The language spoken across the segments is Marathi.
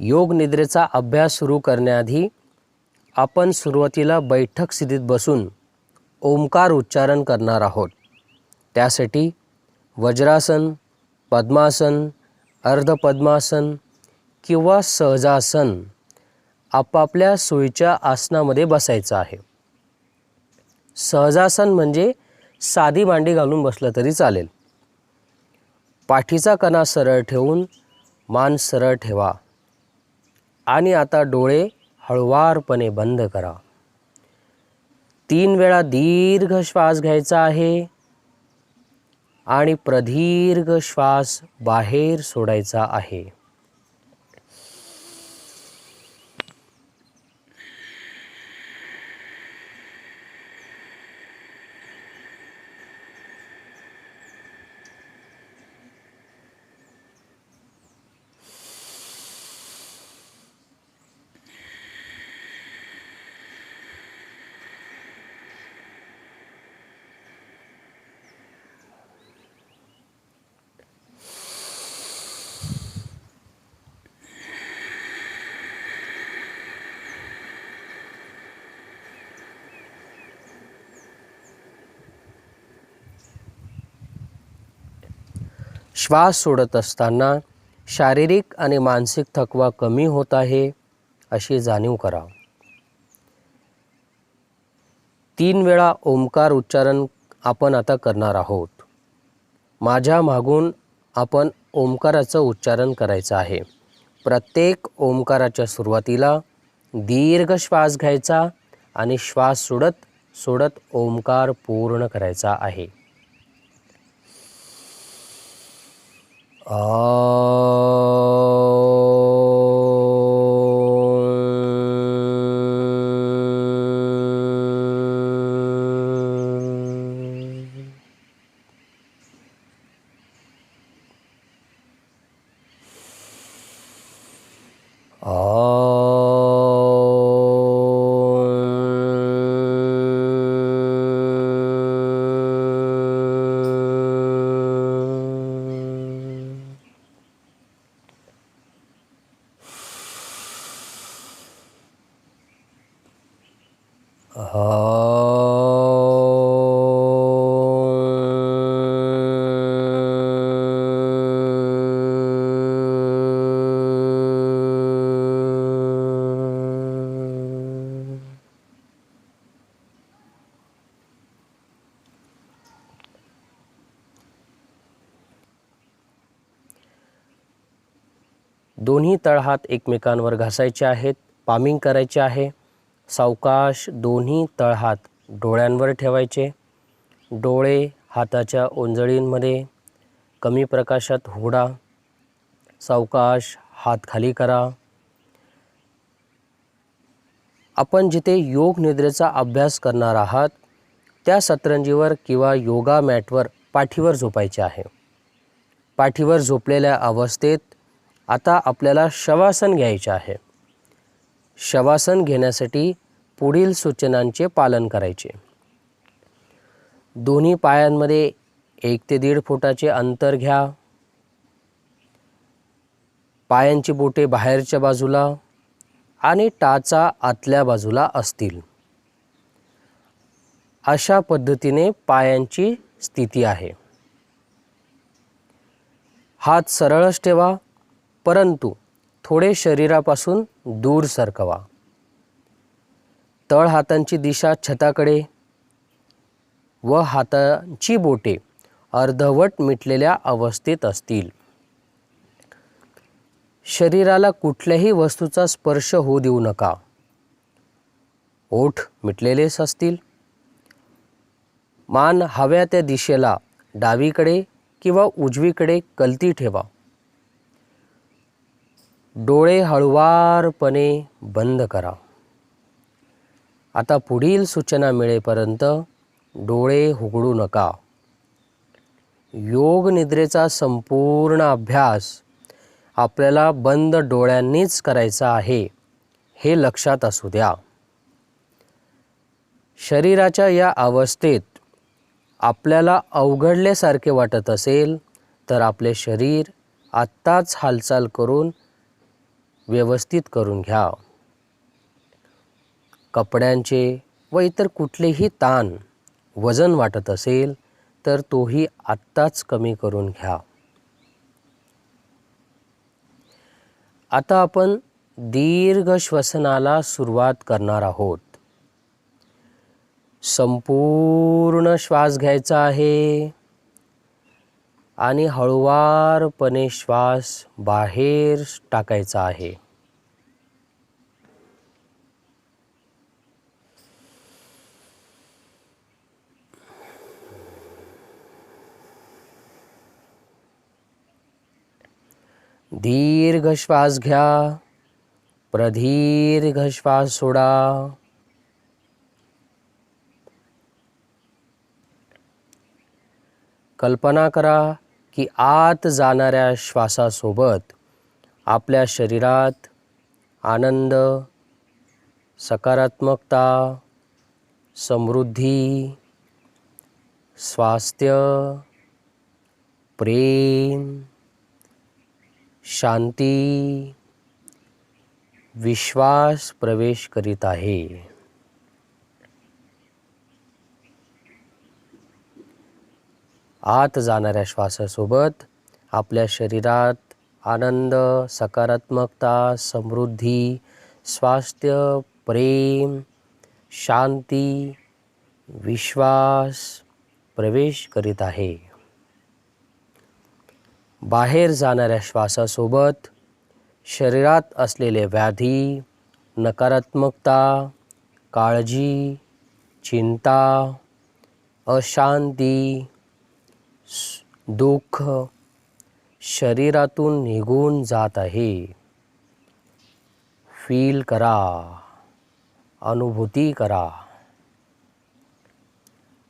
योग निद्रेचा अभ्यास सुरू करण्याआधी आपण सुरुवातीला बैठक स्थितीत बसून ओंकार उच्चारण करणार आहोत. त्यासाठी वज्रासन, पद्मासन, अर्धपद्मासन किंवा सहजासन आपापल्या सोयीच्या आसनामध्ये बसायचं आहे. सहजासन म्हणजे साधी मांडी घालून बसलं तरी चालेल. पाठीचा कणा सरळ ठेवून मान सरळ ठेवा आणि आता डोळे हळुवारपणे बंद करा. 3 वेळा दीर्घ श्वास घ्यायचा आहे आणि प्रदीर्घ श्वास बाहेर सोडायचा आहे. श्वास सोडत असताना शारीरिक आणि मानसिक थकवा कमी होत आहे अशी जाणीव करा. 3 वेळा ओंकार उच्चारण आपण आता करणार आहोत. माझ्या मागून आपण ओंकाराचं उच्चारण करायचं आहे. प्रत्येक ओंकाराच्या सुरुवातीला दीर्घ श्वास घ्यायचा आणि श्वास सोडत सोडत ओंकार पूर्ण करायचा आहे. दोन्ही तळहात एकमेकांवर घासायचे आहेत. पामिंग करायचे आहे. सावकाश दोन्ही तळहात डोळ्यांवर ठेवायचे. डोळे हाताच्या ओंजळींमध्ये कमी प्रकाशात उघडा. सावकाश हात खाली करा. आपण जिथे योग निद्रेचा अभ्यास करणार आहात त्या सतरंजीवर किंवा योगा मॅटवर पाठीवर झोपायचे आहे. पाठीवर झोपलेल्या अवस्थेत आता आपल्याला शवासन घ्यायचे आहे. शवासन घेण्यासाठी पुढील सूचनांचे पालन करायचे. दोन्ही पायांमध्ये 1 ते 1.5 फुटाचे अंतर घ्या. पायांची बोटे बाहेरच्या बाजूला आणि टाचा आतल्या बाजूला असतील. अशा पद्धतीने पायांची स्थिती आहे. हात सरळच ठेवा, परंतु थोडे शरीरापासून दूर सरकवा. तळ हातांची दिशा छताकडे व हातांची बोटे अर्धवट मिटलेल्या अवस्थेत असतील. शरीराला कुठल्याही वस्तूचा स्पर्श होऊ देऊ नका. ओठ मिटलेलेच असतील. मान हव्या त्या दिशेला डावीकडे किंवा उजवीकडे कलती ठेवा. डोळे हळुवारपणे बंद करा. आता पुढील सूचना मिळेपर्यंत डोळे उघडू नका. योग निद्रेचा संपूर्ण अभ्यास आपल्याला बंद डोळ्यांनीच करायचा आहे हे लक्षात असू द्या. शरीराच्या या अवस्थेत आपल्याला अवघडल्यासारखे वाटत असेल तर आपले शरीर आत्ताच हालचाल करून व्यवस्थित करून घ्या. कपड्यांचे व इतर कुठलेही ताण वजन वाटत असेल तर तोही आत्ताच कमी करून घ्या. आता आपण दीर्घ श्वसनाला सुरुवात करणार आहोत. संपूर्ण श्वास घ्यायचा आहे आणि हळुवारपणे श्वास बाहेर टाकायचा आहे. दीर्घ श्वास घ्या, प्रदीर्घ श्वास सोडा. कल्पना करा की आत जाणाऱ्या श्वासासोबत आपल्या शरीरात आनंद, सकारात्मकता, समृद्धी, स्वास्थ्य, प्रेम, शांती, विश्वास प्रवेश करीत आहे. आत जाणाऱ्या श्वासासोबत आपल्या शरीरात आनंद, सकारात्मकता, समृद्धी, स्वास्थ्य, प्रेम, शांती, विश्वास प्रवेश करीत आहे. बाहेर जाणाऱ्या श्वासासोबत शरीरात असलेले व्याधी, नकारात्मकता, काळजी, चिंता, अशांती, दुःख शरीरातून निघून जात आहे. फील करा, अनुभूती करा,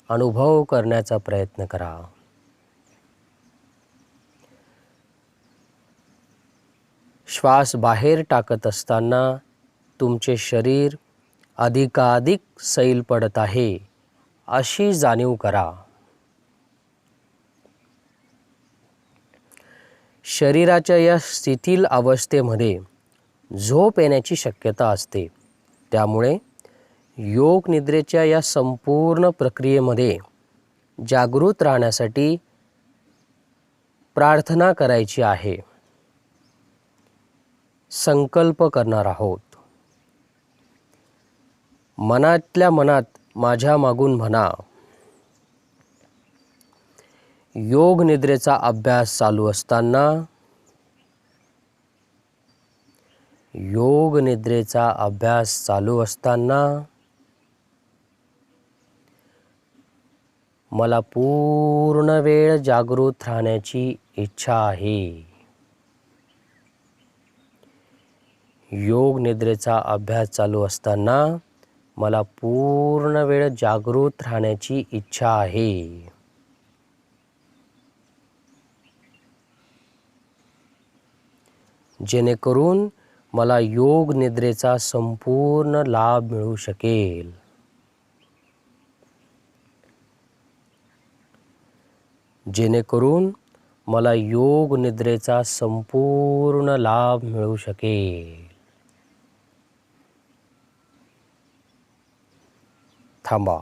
अनुभव करण्याचा प्रयत्न करा. श्वास बाहेर टाकत असताना तुमचे शरीर अधिकाधिक सैल पडत आहे अशी जाणीव करा. शरीराच्या या शिथिल अवस्थेमध्ये झोप येण्याची शक्यता असते. त्यामुळे योग निद्रेच्या या संपूर्ण प्रक्रियेमध्ये जागृत राहण्यासाठी प्रार्थना करायची आहे. संकल्प करणार आहोत. मनातल्या मनात माझ्या मागून म्हणा, योग निद्रेचा अभ्यास चालू असताना, योग निद्रेचा अभ्यास चालू असताना मला पूर्ण वेळ जागृत राहण्याची इच्छा आहे. योग निद्रेचा अभ्यास चालू असताना मला पूर्ण वेळ जागृत राहण्याची इच्छा आहे. जेणेकरून मला योग निद्रेचा संपूर्ण लाभ मिळू शकेल. जेणेकरून मला योग निद्रेचा संपूर्ण लाभ मिळू शकेल. थांबा.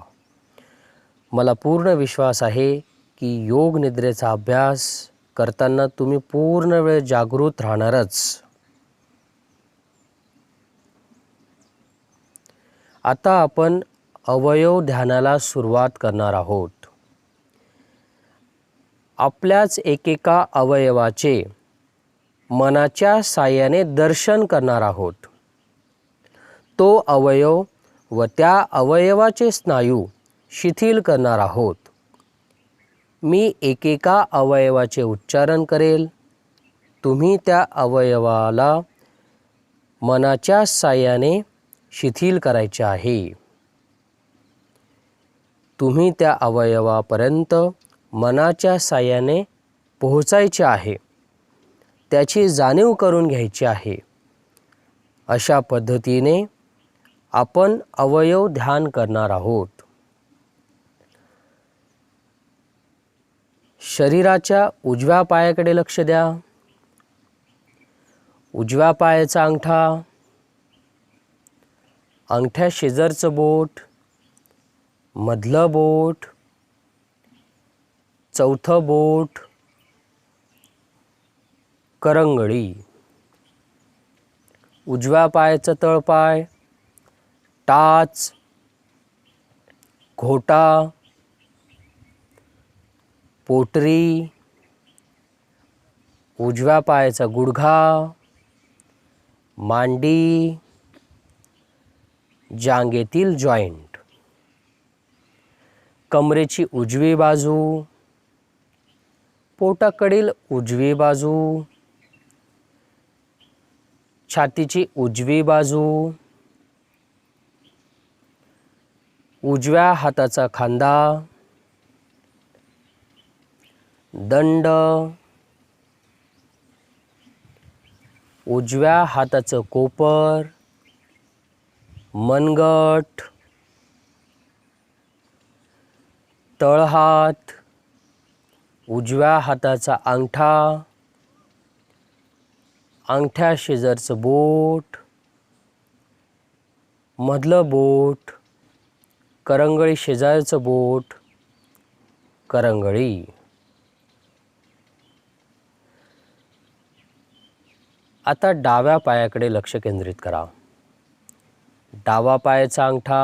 मला पूर्ण विश्वास आहे की योग निद्रेचा अभ्यास करताना तुम्ही पूर्ण वेळ जागृत राहणारच. आता आपण अवयव ध्यानाला सुरुवात करणार आहोत. आपल्याच एकेका अवयवाचे मनाच्या साह्याने दर्शन करणार आहोत. तो अवयव व त्या अवयवाचे स्नायू शिथिल करणार आहोत. मी एकेका अवयवाचे उच्चारण करेल. तुम्ही त्या अवयवाला मनाच्या साह्याने शिथिल करायचे आहे. तुम्ही त्या अवयवापर्यंत मनाच्या साह्याने पोहोचायचे आहे. त्याची जाणीव करून घ्यायची आहे. अशा पद्धतीने आपण अवयव ध्यान करणार आहोत. शरीराच्या उजव्या पायाकडे लक्ष द्या. उजव्या पायाचा अंगठा, अंगठ्या शेजारचं बोट, मधलं बोट, चौथं बोट, करंगळी. उजव्या पायाचा तळपाय, टाच, घोटा, पोटरी. उजव्या पायाचा गुडघा, मांडी, जांघेतील जॉइंट. कमरेची उजवी बाजू, पोटाकडील उजवी बाजू, छातीची उजवी बाजू, उजव्या हाताचा खांदा, दंड, उजव्या हाताचं कोपर, मनगट, तळहात, उजव्या हाताचा अंगठा, अंगठ्या शेजारचं बोट, मधलं बोट, करंगळी शेजारचं बोट, करंगळी. आता डाव्या पायाकडे लक्ष केंद्रित करा. डावा पायाचा अंगठा,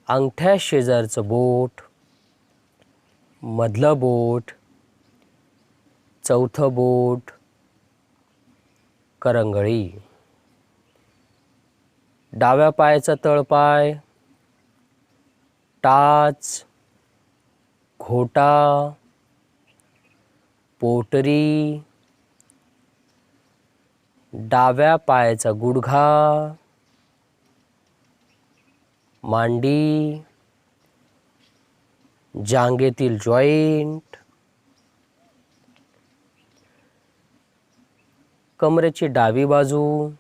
अंगठ्या शेजारचं बोट, मधलं बोट, चौथं बोट, करंगळी. डाव्या पायाचा तळपाय, टाच, घोटा, पोटरी. डाव्या पायाचा गुडघा, मांडी, जांघेतील जॉइंट. कमरेची डावी बाजू,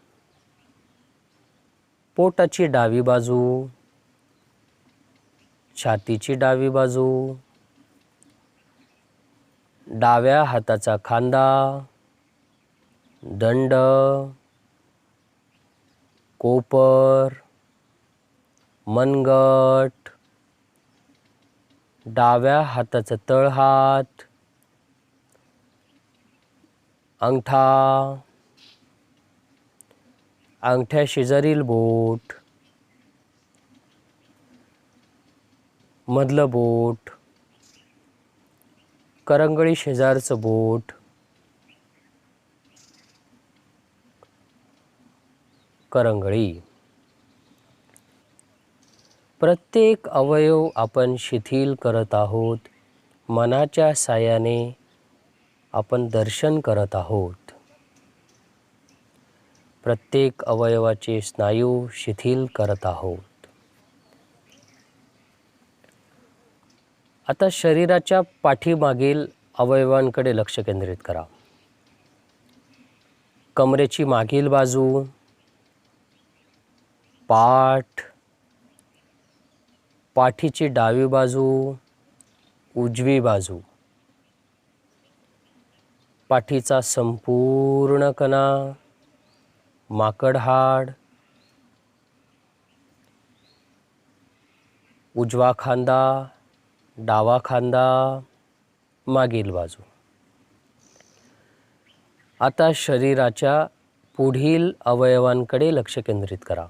पोटाची डावी बाजू, छातीची डावी बाजू, डाव्या हाताचा खांदा, दंड, कोपर, मनगट, डाव्या हाताचा तळहात, अंगठा, अंगठ्या शेजारील बोट, मधलं बोट, करंगळी शेजारचं बोट, करंगळी. प्रत्येक अवयव आपण शिथिल करत आहोत. मनाच्या साह्याने आपण दर्शन करत आहोत. प्रत्येक अवयवाचे स्नायू शिथिल करत आहोत. आता शरीराच्या पाठीमागील अवयवांकडे लक्ष केंद्रित करा. कमरेची मागील बाजू, पाठ, पाठीची डावी बाजू, उजवी बाजू, पाठीचा संपूर्ण कणा, माकडहाड, उजवा खांदा, डावा खांदा, मागील बाजू. आता शरीराच्या पुढील अवयवांकडे लक्ष केंद्रित करा.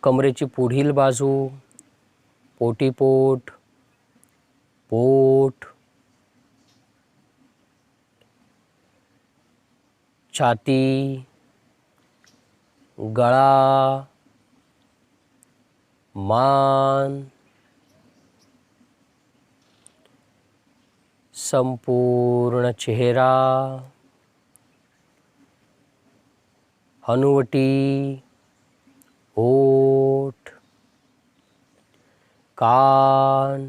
कमरेची पुढील बाजू, पोटीपोट, पोट, छाती, गळा, मान, संपूर्ण चेहरा, हनुवटी, ओठ, कान,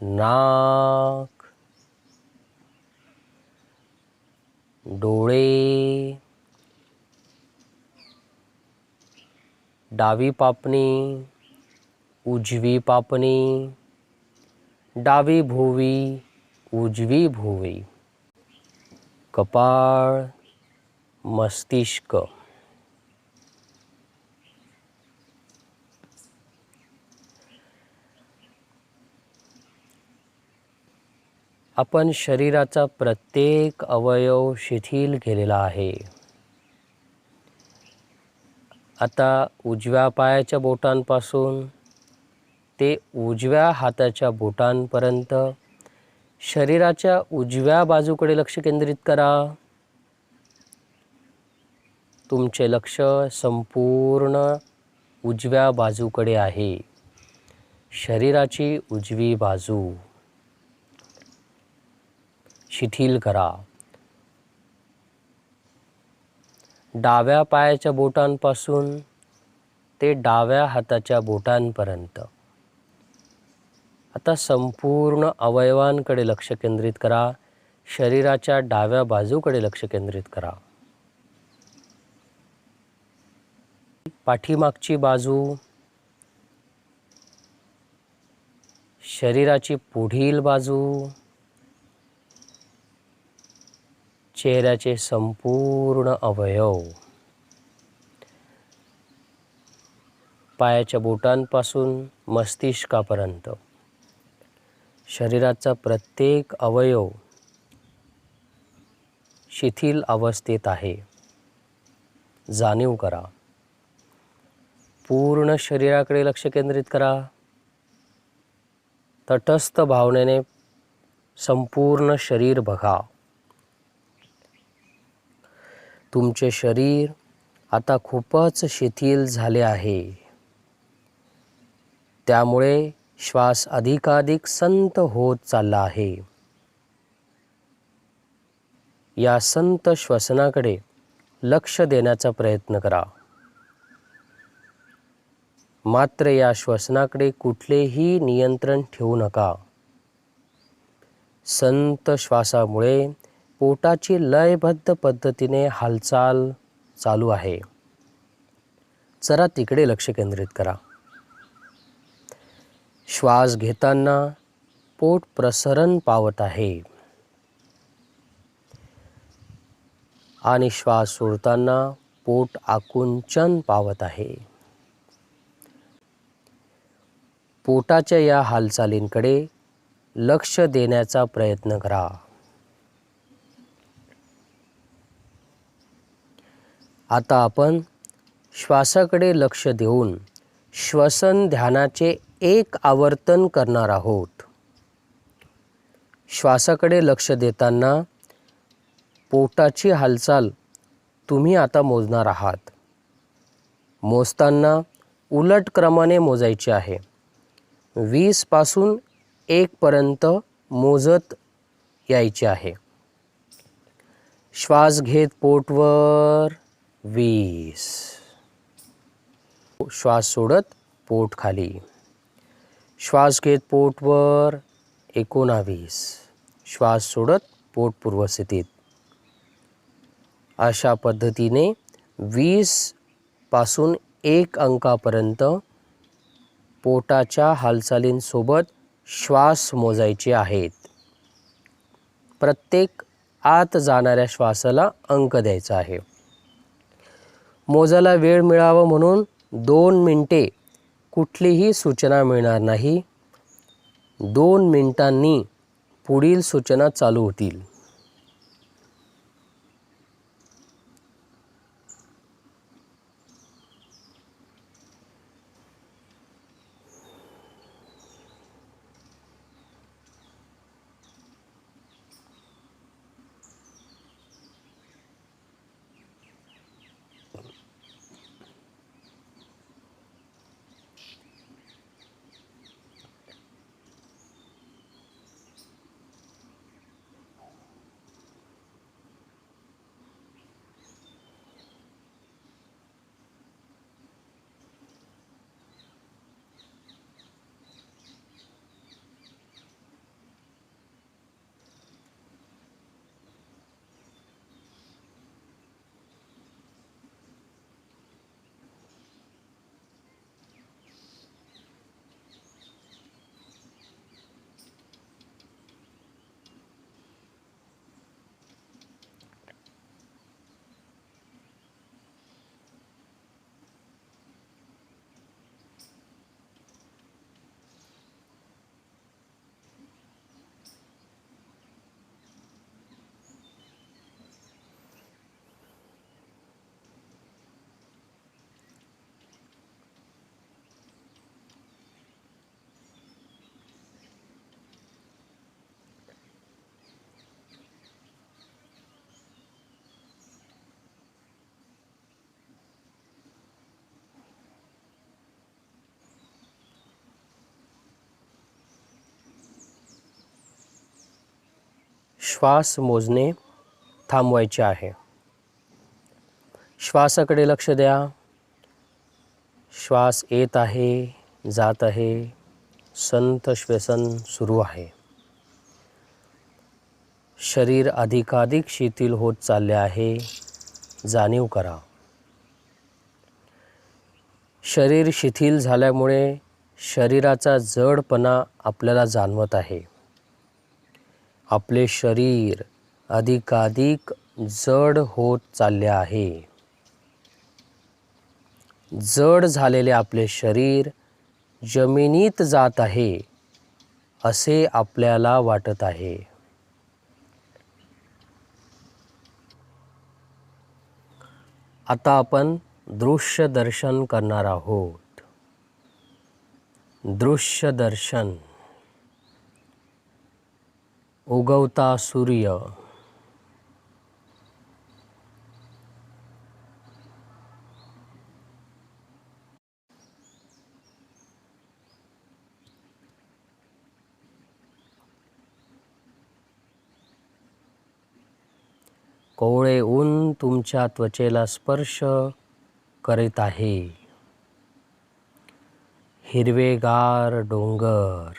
नाक, डोळे, डावी पापणी, उजवी पापणी, डावी भोवई, उजवी भोवई. कपाळ, मस्तिष्क. आपण शरीराचा प्रत्येक अवयव शिथिल केलेला आहे. आता उजव्या पायाच्या बोटांपासून ते उजव्या हाताच्या बोटांपर्यंत शरीराच्या उजव्या बाजूकडे लक्ष केंद्रित करा. तुमचे लक्ष संपूर्ण उजव्या बाजूकडे आहे. शरीराची उजवी बाजू शिथिल करा. डाव्या पायाच्या बोटांपासून ते डाव्या हाताच्या बोटांपर्यंत आता संपूर्ण अवयवांकडे लक्ष केंद्रित करा. शरीराच्या डाव्या बाजूकडे लक्ष केंद्रित करा. पाठीमागची बाजू, शरीराची पुढील बाजू, चेहऱ्याचे संपूर्ण अवयव, पायाच्या बोटांपासून मस्तिष्कापर्यंत शरीराचा प्रत्येक अवयव शिथिल अवस्थेत आहे. जाणीव करा. पूर्ण शरीराकडे लक्ष केंद्रित करा. तटस्थ भावनेने संपूर्ण शरीर बघा. तुमचे शरीर आता खूपच शिथिल झाले आहे. त्यामुळे श्वास अधिकाधिक संत होत चालला आहे. या संत श्वसनाकडे लक्ष देण्याचा प्रयत्न करा. मात्र या श्वसनाकडे कुठलेही नियंत्रण ठेवू नका. संत श्वासामुळे पोटाची लयबद्ध पद्धतीने हालचाल चालू आहे. जरा तिकडे लक्ष केंद्रित करा. श्वास घेताना पोट प्रसरण पावत आहे आणि श्वास सोडताना पोट आकुंचन पावत आहे. पोटाच्या या हालचालींकडे लक्ष देण्याचा प्रयत्न करा. आता आपण श्वासाकडे लक्ष देऊन श्वसन ध्यानाचे एक आवर्तन करणार आहोत. श्वासाकडे लक्ष देताना पोटाची हालचाल तुम्ही आता मोजणार आहात. मोजताना उलट क्रमाने मोजायची आहे. 20 पासून 1 पर्यंत मोजत यायचे आहे. श्वास घेत पोटवर 20. श्वास सोडत पोट खाली. श्वास घेत पोटवर 19. श्वास सोडत पोट पूर्वस्थितीत. अशा पद्धतीने 20 पासून 1 अंकापर्यंत पोटाच्या हालचालींसोबत श्वास मोजायचे आहेत. प्रत्येक आत जाणाऱ्या श्वासाला अंक द्यायचा आहे. मोजायला वेळ मिळावा म्हणून 2 मिनिटे कुठलीही सूचना मिळणार नाही. 2 मिनिटांनी पुढील सूचना चालू होतील. श्वास मोजणे थांबवायचे आहे. श्वासाकडे लक्ष द्या. श्वास येत आहे, जात आहे, संथ श्वसन सुरू आहे. शरीर अधिकाधिक शिथिल होत चालले आहे, जाणीव करा. शरीर शिथिल झाल्यामुळे शरीराचा जडपणा आपल्याला जाणवत आहे. आपले शरीर अधिकाधिक जड होत चालले आहे. जड झालेले आपले शरीर जमिनीत जात आहे असे आपल्याला वाटत आहे. आता आपण दृश्य दर्शन करणार आहोत. दृश्य दर्शन. उगवता सूर्य, कोवळे ऊन तुमच्या त्वचेला स्पर्श करीत आहे. हिरवेगार डोंगर,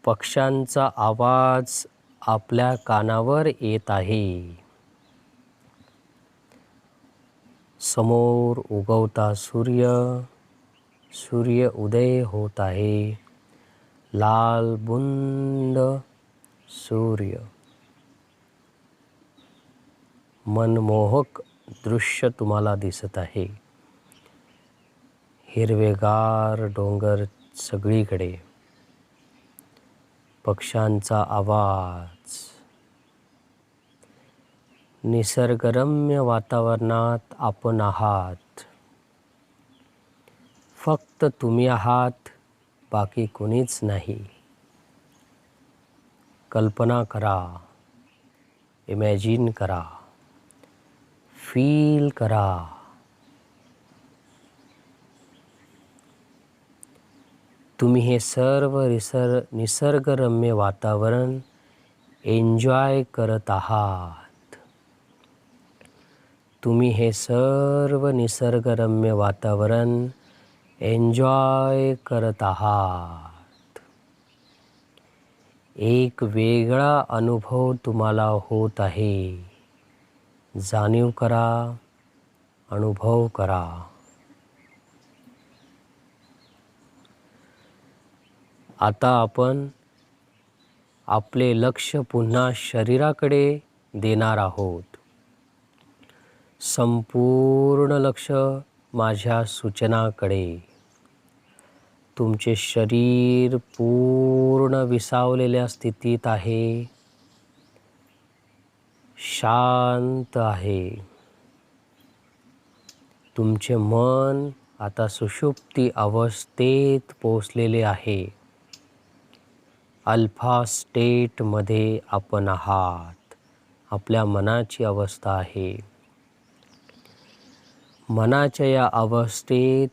पक्ष्यांचा आवाज आपल्या कानावर येत आहे. समोर उगवता सूर्य, सूर्य उदय होत आहे. लाल बुंद सूर्य. मनमोहक दृश्य तुम्हाला दिसत आहे. हिरवेगार डोंगर सगळीकडे, पक्ष्यांचा आवाज. निसर्गरम्य वातावरणात आपण आहात. फक्त तुम्ही आहात, बाकी कोणीच नाही. कल्पना करा, इमॅजिन करा, फील करा. तुम्ही हे सर्व निसर्गरम्य वातावरण एन्जॉय करत आहात. तुम्ही हे सर्व निसर्गरम्य वातावरण एन्जॉय करत आहात. एक वेगळा अनुभव तुम्हाला होत आहे. जाणीव करा, अनुभव करा. आता आपण आपले लक्ष पुन्हा शरीराकडे देणार आहोत. संपूर्ण लक्ष माझ्या सूचनाकडे. तुमचे शरीर पूर्ण विसावलेल्या स्थितीत आहे, शांत आहे. तुमचे मन आता सुषुप्ती अवस्थेत पोहोचलेले आहे. अल्फा स्टेटमध्ये आपण आहात. आपल्या मनाची अवस्था आहे. मनाच्या या अवस्थेत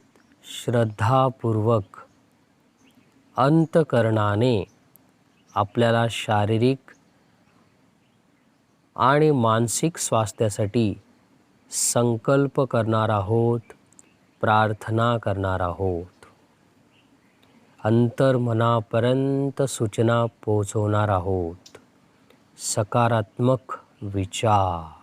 श्रद्धापूर्वक अंतःकरणाने आपल्याला शारीरिक आणि मानसिक स्वास्थ्यासाठी संकल्प करणार आहोत, प्रार्थना करणार आहोत. अंतर्मनापर्यंत सूचना पोहोचवणार आहोत. सकारात्मक विचार.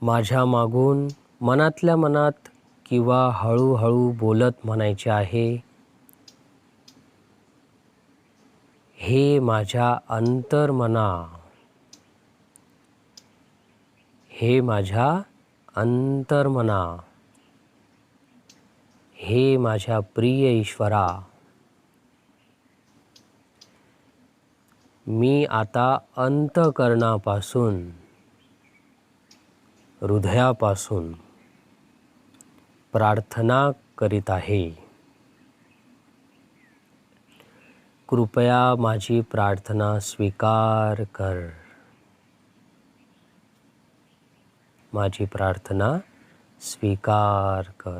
माझ्या मागून मनातल्या मनात किंवा हळूहळू बोलत म्हणायचे आहे, हे माझ्या अंतर्मना, हे माझ्या अंतर्मना, हे माझ्या प्रिय ईश्वरा, मी आता अंतःकरणापासून, हृदयापासून प्रार्थना करीत आहे. कृपया माझी प्रार्थना स्वीकार कर. माझी प्रार्थना स्वीकार कर.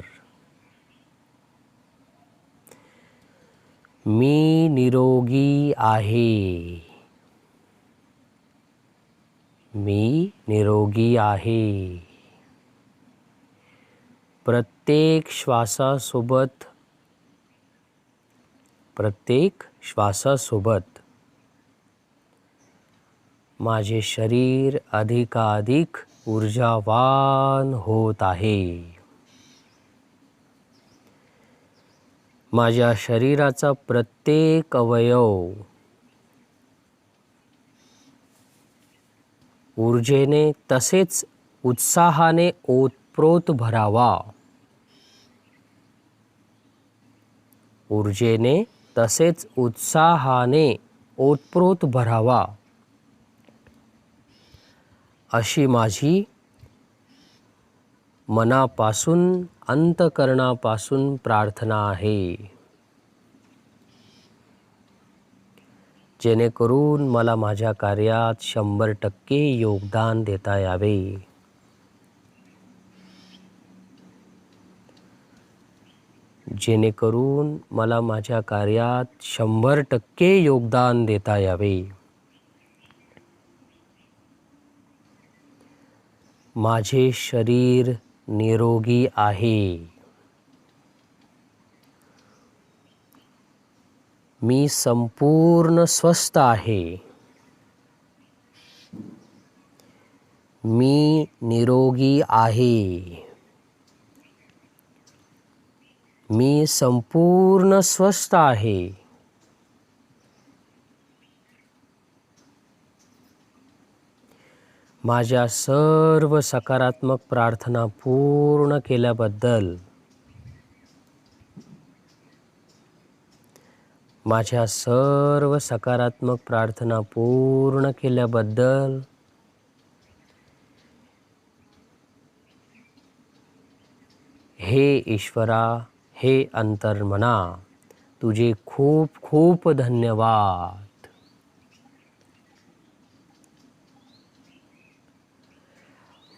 मी निरोगी आहे. मी निरोगी आहे. प्रत्येक श्वासासोबत माझे शरीर अधिकाधिक ऊर्जावान होत आहे. माझ्या शरीराचा प्रत्येक अवयव ऊर्जेने तसेच उत्साहाने ओतप्रोत भरावा. ऊर्जेने तसेच उत्साहाने ओतप्रोत भरावा अशी माझी मनापासून अंतःकरणापासून प्रार्थना आहे. जेणेकरून मला माझ्या कार्यात 100% योगदान देता यावे. जेणेकरून मला माझ्या कार्यात 100% योगदान देता यावे. माझे शरीर निरोगी आहे. मी संपूर्ण स्वस्थ आहे. मी निरोगी आहे. मी संपूर्ण स्वस्थ आहे. माझ्या सर्व सकारात्मक प्रार्थना पूर्ण केल्याबद्दल माझ्या सर्व सकारात्मक प्रार्थना पूर्ण केल्याबद्दल हे ईश्वरा, हे अंतर्मना, तुझे खूप खूप धन्यवाद.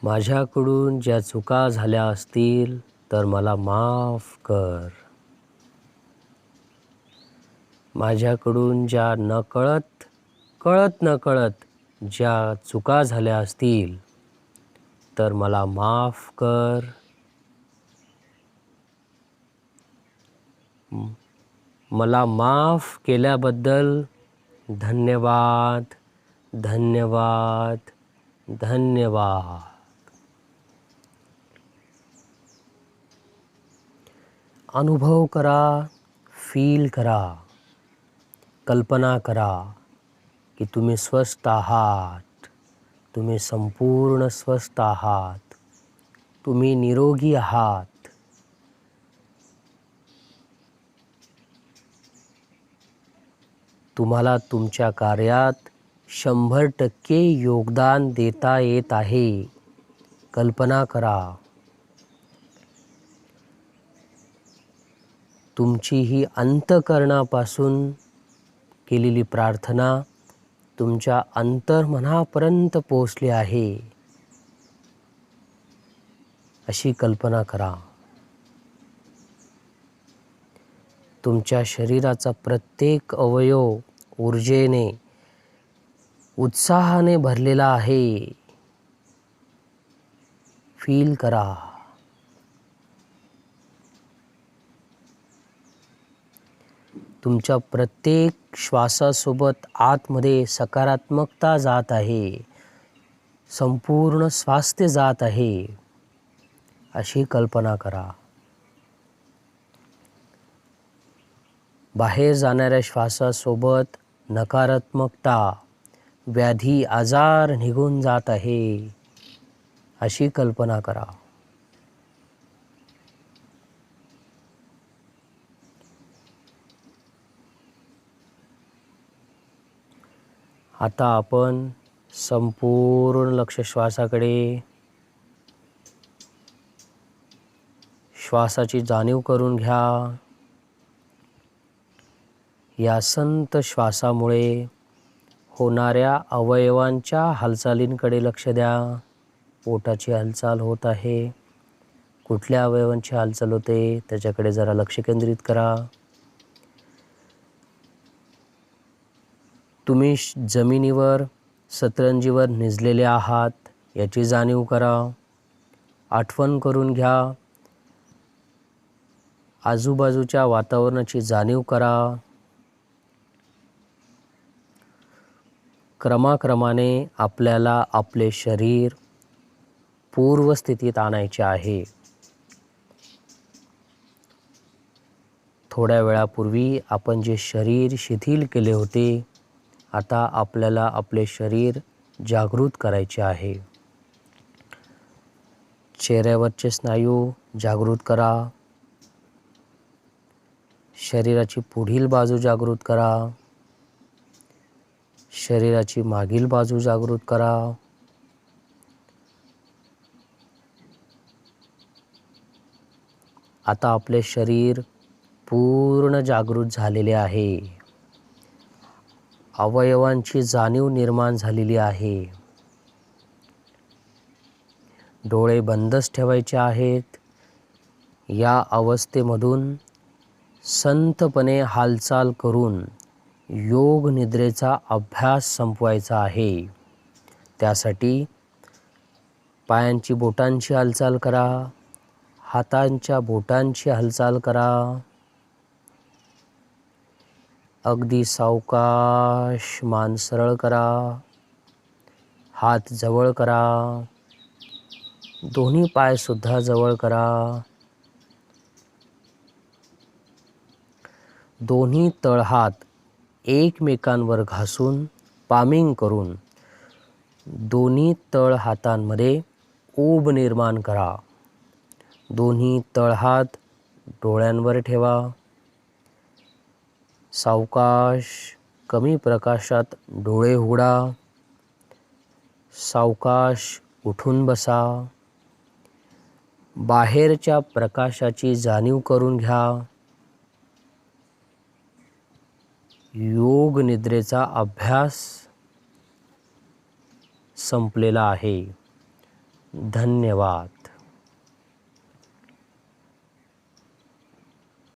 माझ्याकडून ज्या चुका झाल्या असतील तर मला माफ कर. माझ्याकडून ज्या कळत ज्या चुका झाल्या असतील तर मला माफ कर. मला माफ केल्याबद्दल धन्यवाद, धन्यवाद, धन्यवाद. अनुभव करा, फील करा, कल्पना करा की तुम्ही स्वस्थ आहात. तुम्ही संपूर्ण स्वस्थ आहात. तुम्ही निरोगी आहात. तुम्हाला तुमच्या कार्यात 100% योगदान देता येत आहे. कल्पना करा. तुमची ही अंतःकरणापासून केलेली प्रार्थना तुमच्या अंतर्मनापर्यंत पोहोचली आहे अशी कल्पना करा. तुमच्या शरीराचा प्रत्येक अवयव ऊर्जेने, उत्साहाने भरलेला आहे. फील करा. तुमच्या प्रत्येक श्वासासोबत आतमध्ये सकारात्मकता जात आहे. संपूर्ण स्वास्थ्य जात आहे अशी कल्पना करा. बाहेर जाणाऱ्या श्वासासोबत नकारात्मकता, व्याधी, आजार निघून जात आहे अशी कल्पना करा. आता आपण संपूर्ण लक्ष श्वासाकडे, श्वासाची जाणीव करून घ्या. या संत श्वासामुळे होणाऱ्या अवयवांच्या हालचालींकडे लक्ष द्या. पोटाची हालचाल होत आहे. कुठल्या अवयवांची हालचाल होते त्याच्याकडे जरा लक्ष केंद्रित करा. तुम्ही जमिनीवर सतरंजीवर निजलेले आहात याची जाणीव करा. आठवण करून घ्या. आजूबाजूच्या वातावरणाची जाणीव करा. क्रमाक्रमाने आपल्याला आपले शरीर पूर्वस्थितीत आणायचे आहे. थोड्या वेळापूर्वी आपण जे शरीर शिथिल केले होते, आता आपल्याला आपले शरीर जागृत करायचे आहे. चेहऱ्यावरचे स्नायू जागृत करा. शरीराची पुढील बाजू जागृत करा. शरीराची मागील बाजू जागृत करा. आता आपले शरीर पूर्ण जागृत झालेले आहे. अवयवांची जाणीव निर्माण झालेली आहे. डोळे बंदच ठेवायचे आहेत. या अवस्थेमधून संथपणे हालचाल करून योग निद्रेचा अभ्यास संपवायचा आहे. त्यासाठी पायांची बोटांची हालचाल करा. हातांच्या बोटांची हालचाल करा. अगदी सावकाश मान सरळ करा. हात जवळ करा. दोन्ही पाय सुद्धा जवळ करा. दोन्ही तळहात एकमेकांवर घासून पामिंग करून दोन्ही तळ हातांमध्ये ऊब निर्माण करा. दोन्ही तळहात डोळ्यांवर ठेवा. सावकाश कमी प्रकाशात डोळे उघडा. सावकाश उठून बसा. बाहेरच्या प्रकाशाची जाणीव करून घ्या. योग निद्रेचा अभ्यास संपलेला आहे. धन्यवाद.